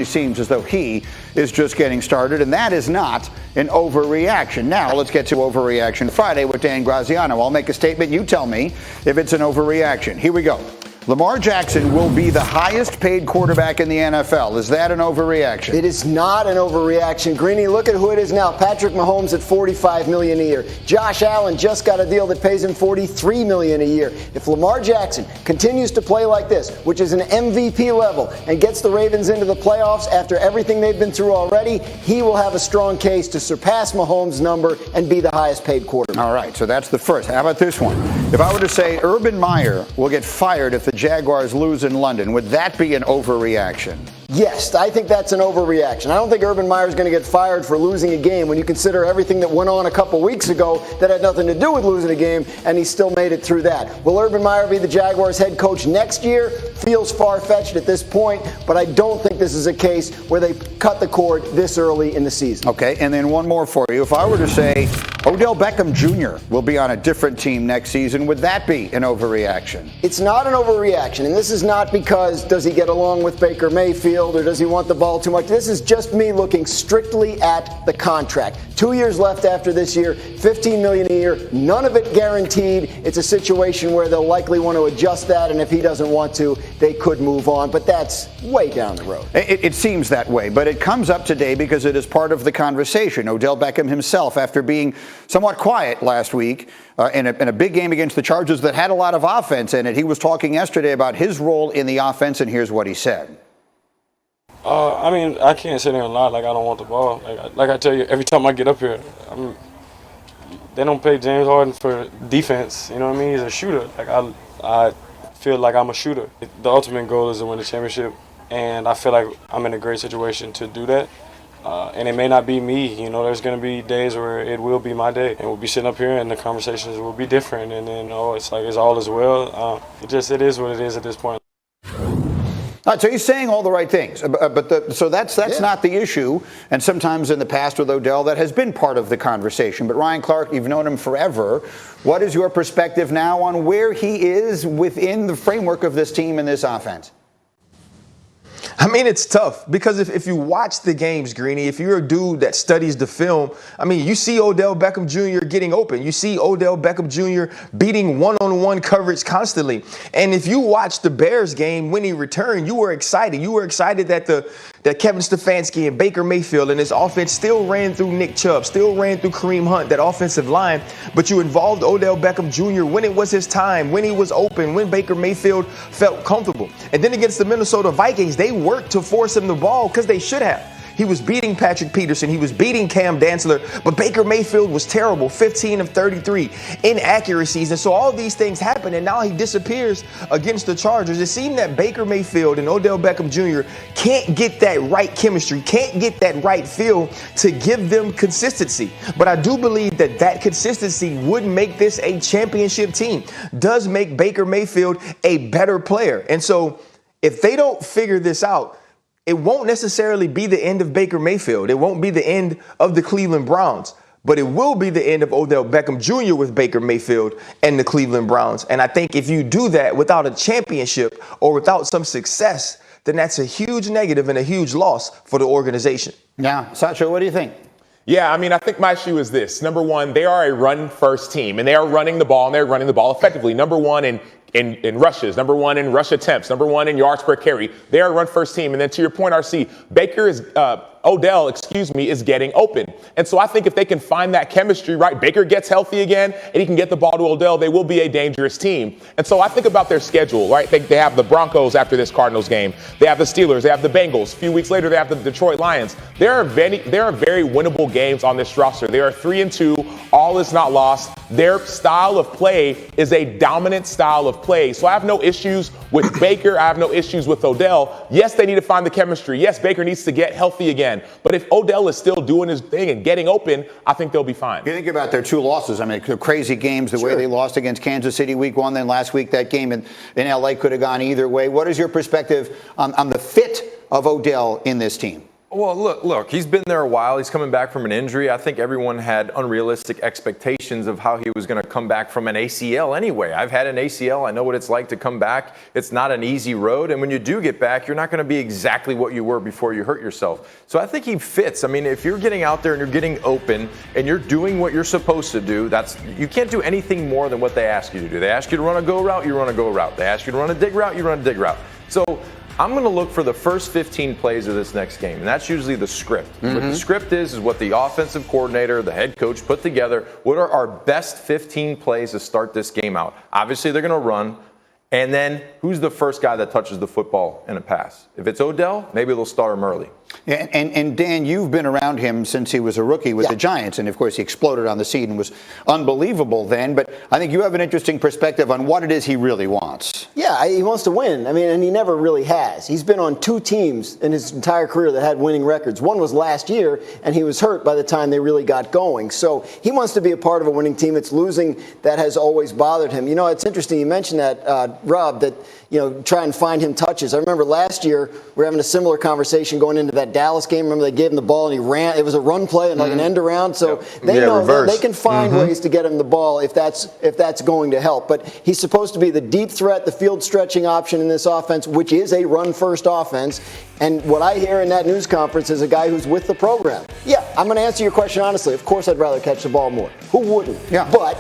It seems as though he is just getting started, and that is not an overreaction. Now, let's get to Overreaction Friday with Dan Graziano. I'll make a statement. You tell me if it's an overreaction. Here we go. Lamar Jackson will be the highest paid quarterback in the NFL. Is that an overreaction? It is not an overreaction. Greeny, look at who it is now. Patrick Mahomes at $45 million a year. Josh Allen just got a deal that pays him $43 million a year. If Lamar Jackson continues to play like this, which is an MVP level, and gets the Ravens into the playoffs after everything they've been through already, he will have a strong case to surpass Mahomes' number and be the highest paid quarterback. All right, so that's the first. How about this one? If I were to say Urban Meyer will get fired if the Jaguars lose in London, would that be an overreaction? Yes, I think that's an overreaction. I don't think Urban Meyer is going to get fired for losing a game when you consider everything that went on a couple weeks ago that had nothing to do with losing a game, and he still made it through that. Will Urban Meyer be the Jaguars head coach next year? Feels far-fetched at this point, but I don't think this is a case where they cut the cord this early in the season. Okay, and then one more for you. If I were to say Odell Beckham Jr. will be on a different team next season, would that be an overreaction? It's not an overreaction, and this is not because does he get along with Baker Mayfield or does he want the ball too much. This is just me looking strictly at the contract. 2 years left after this year, $15 million a year, none of it guaranteed. It's a situation where they'll likely want to adjust that, and if he doesn't want to, they could move on, but that's way down the road. It seems that way, but it comes up today because it is part of the conversation. Odell Beckham himself, after being somewhat quiet last week in a big game against the Chargers that had a lot of offense in it, he was talking yesterday about his role in the offense, and here's what he said. I mean, I can't sit there and lie like I don't want the ball. Like I tell you, every time I get up here, they don't pay James Harden for defense. You know what I mean? He's a shooter. I feel like I'm a shooter. The ultimate goal is to win the championship, and I feel like I'm in a great situation to do that. And it may not be me. You know, there's going to be days where it will be my day, and we'll be sitting up here, and the conversations will be different. And then, it's like it's all as well. It is what it is at this point. All right, so he's saying all the right things, so that's not the issue. And sometimes in the past with Odell, that has been part of the conversation. But Ryan Clark, you've known him forever. What is your perspective now on where he is within the framework of this team and this offense? I mean, it's tough because if you watch the games, Greeny, if you're a dude that studies the film, I mean, you see Odell Beckham Jr. getting open. You see Odell Beckham Jr. beating one-on-one coverage constantly. And if you watch the Bears game when he returned, you were excited. You were excited that that Kevin Stefanski and Baker Mayfield and his offense still ran through Nick Chubb, still ran through Kareem Hunt, that offensive line. But you involved Odell Beckham Jr. when it was his time, when he was open, when Baker Mayfield felt comfortable. And then against the Minnesota Vikings, they worked to force him the ball because they should have. He was beating Patrick Peterson. He was beating Cam Dantzler. But Baker Mayfield was terrible, 15 of 33, inaccuracies. And so all these things happen, and now he disappears against the Chargers. It seemed that Baker Mayfield and Odell Beckham Jr. can't get that right chemistry, can't get that right feel to give them consistency. But I do believe that consistency would make this a championship team, does make Baker Mayfield a better player. And so if they don't figure this out, it won't necessarily be the end of Baker Mayfield. It won't be the end of the Cleveland Browns, but it will be the end of Odell Beckham Jr. with Baker Mayfield and the Cleveland Browns. And I think if you do that without a championship or without some success, then that's a huge negative and a huge loss for the organization. Yeah. Sacha, what do you think? Yeah, I mean, I think my issue is this. Number one, they are a run-first team, and they are running the ball, and they're running the ball effectively. Number one in rushes, number one in rush attempts, number one in yards per carry. They are a run-first team. And then to your point, RC, Odell is getting open. And so I think if they can find that chemistry, right, Baker gets healthy again and he can get the ball to Odell, they will be a dangerous team. And so I think about their schedule, right? They have the Broncos after this Cardinals game. They have the Steelers. They have the Bengals. A few weeks later, they have the Detroit Lions. There are very winnable games on this roster. They are 3-2. All is not lost. Their style of play is a dominant style of play. So I have no issues with Baker. I have no issues with Odell. Yes, they need to find the chemistry. Yes, Baker needs to get healthy again. But if Odell is still doing his thing and getting open, I think they'll be fine. You think about their two losses. I mean, crazy games, the way they lost against Kansas City week 1, then last week that game in L.A. could have gone either way. What is your perspective on the fit of Odell in this team? Well, look, he's been there a while. He's coming back from an injury. I think everyone had unrealistic expectations of how he was going to come back from an ACL anyway. I've had an ACL. I know what it's like to come back. It's not an easy road. And when you do get back, you're not going to be exactly what you were before you hurt yourself. So I think he fits. I mean, if you're getting out there and you're getting open and you're doing what you're supposed to do, you can't do anything more than what they ask you to do. They ask you to run a go route, you run a go route. They ask you to run a dig route, you run a dig route. So I'm going to look for the first 15 plays of this next game, and that's usually the script. What the script is what the offensive coordinator, the head coach put together. What are our best 15 plays to start this game out? Obviously, they're going to run. And then who's the first guy that touches the football in a pass? If it's Odell, maybe they'll start him early. Yeah, and Dan, you've been around him since he was a rookie with the Giants, and of course he exploded on the scene and was unbelievable then. But I think you have an interesting perspective on what it is he really wants. Yeah, he wants to win. I mean, and he never really has. He's been on 2 teams in his entire career that had winning records. One was last year, and he was hurt by the time they really got going. So he wants to be a part of a winning team. It's losing that has always bothered him. You know, it's interesting you mentioned that, Rob, that, try and find him touches. I remember last year we were having a similar conversation going into that Dallas game. Remember they gave him the ball and he ran. It was a run play and like an end around. So they know they can find ways to get him the ball if that's going to help. But he's supposed to be the deep threat, the field stretching option in this offense, which is a run-first offense. And what I hear in that news conference is a guy who's with the program. Yeah, I'm going to answer your question honestly. Of course I'd rather catch the ball more. Who wouldn't? Yeah. But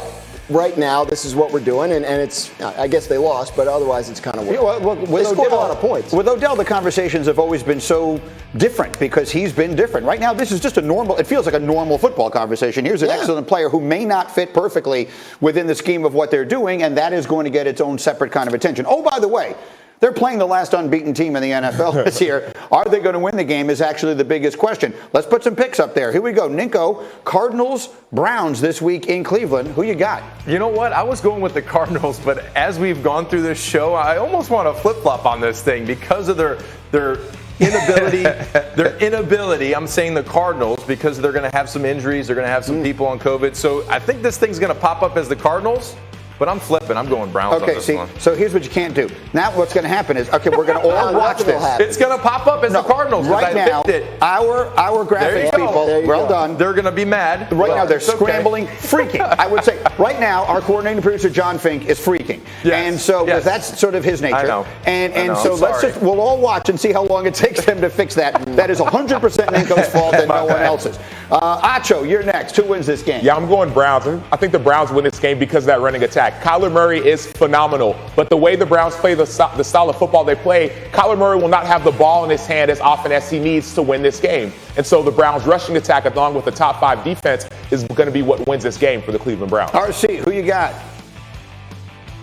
right now, this is what we're doing, and it's, I guess they lost, but otherwise it's kind of weird. They scored a lot of points. With Odell, the conversations have always been so different because he's been different. Right now, this is just it feels like a normal football conversation. Here's an excellent player who may not fit perfectly within the scheme of what they're doing, and that is going to get its own separate kind of attention. Oh, by the way, they're playing the last unbeaten team in the NFL this year. Are they going to win the game is actually the biggest question. Let's put some picks up there. Here we go. Ninko, Cardinals, Browns this week in Cleveland. Who you got? You know what? I was going with the Cardinals, but as we've gone through this show, I almost want to flip-flop on this thing because of their inability. I'm saying the Cardinals because they're going to have some injuries. They're going to have some people on COVID. So I think this thing's going to pop up as the Cardinals. But I'm flipping. I'm going Browns on this one. So here's what you can't do. Now what's going to happen is, we're going to all watch this. It's going to pop up as the Cardinals. Right now, our graphics people, well done. They're going to be mad. Right now, they're scrambling, freaking. I would say, right now, our coordinating producer, John Fink, is freaking. Yes. And so that's sort of his nature. I know. And so we'll all watch and see how long it takes them to fix that. That is 100% Ninko's fault and no one else's. Acho, you're next. Who wins this game? Yeah, I'm going Browns. I think the Browns win this game because of that running attack. Kyler Murray is phenomenal, but the way the Browns play, the style of football they play, Kyler Murray will not have the ball in his hand as often as he needs to win this game. And so the Browns' rushing attack, along with the top 5 defense, is going to be what wins this game for the Cleveland Browns. RC, who you got?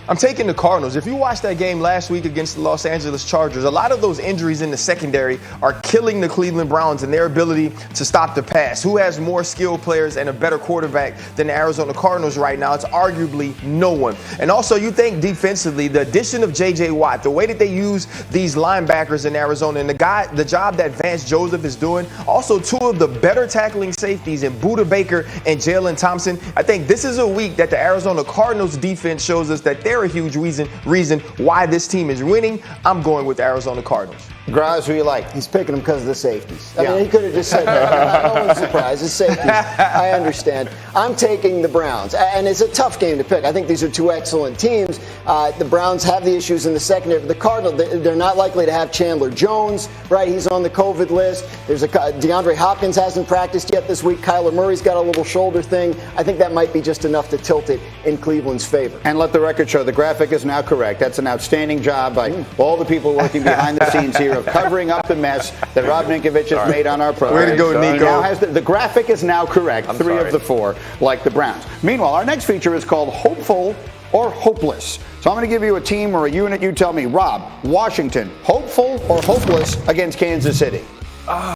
I'm taking the Cardinals. If you watched that game last week against the Los Angeles Chargers, a lot of those injuries in the secondary are killing the Cleveland Browns and their ability to stop the pass. Who has more skilled players and a better quarterback than the Arizona Cardinals right now? It's arguably no one. And also, you think defensively, the addition of J.J. Watt, the way that they use these linebackers in Arizona, and the job that Vance Joseph is doing, also 2 of the better tackling safeties in Budda Baker and Jalen Thompson. I think this is a week that the Arizona Cardinals defense shows us that they're a huge reason why this team is winning. I'm going with the Arizona Cardinals. Graz, who you like? He's picking them because of the safeties. I mean, he could have just said that. No one's surprised. It's safeties. I understand. I'm taking the Browns. And it's a tough game to pick. I think these are 2 excellent teams. The Browns have the issues in the secondary. The Cardinals, they're not likely to have Chandler Jones, right? He's on the COVID list. There's DeAndre Hopkins hasn't practiced yet this week. Kyler Murray's got a little shoulder thing. I think that might be just enough to tilt it in Cleveland's favor. And let the record show the graphic is now correct. That's an outstanding job by all the people working behind the scenes here of covering up the mess that Rob Ninkovich has made on our program. Way to go, Nico. The graphic is now correct. 3 of the 4, like the Browns. Meanwhile, our next feature is called Hopeful or Hopeless. So I'm going to give you a team or a unit. You tell me. Rob, Washington, hopeful or hopeless against Kansas City?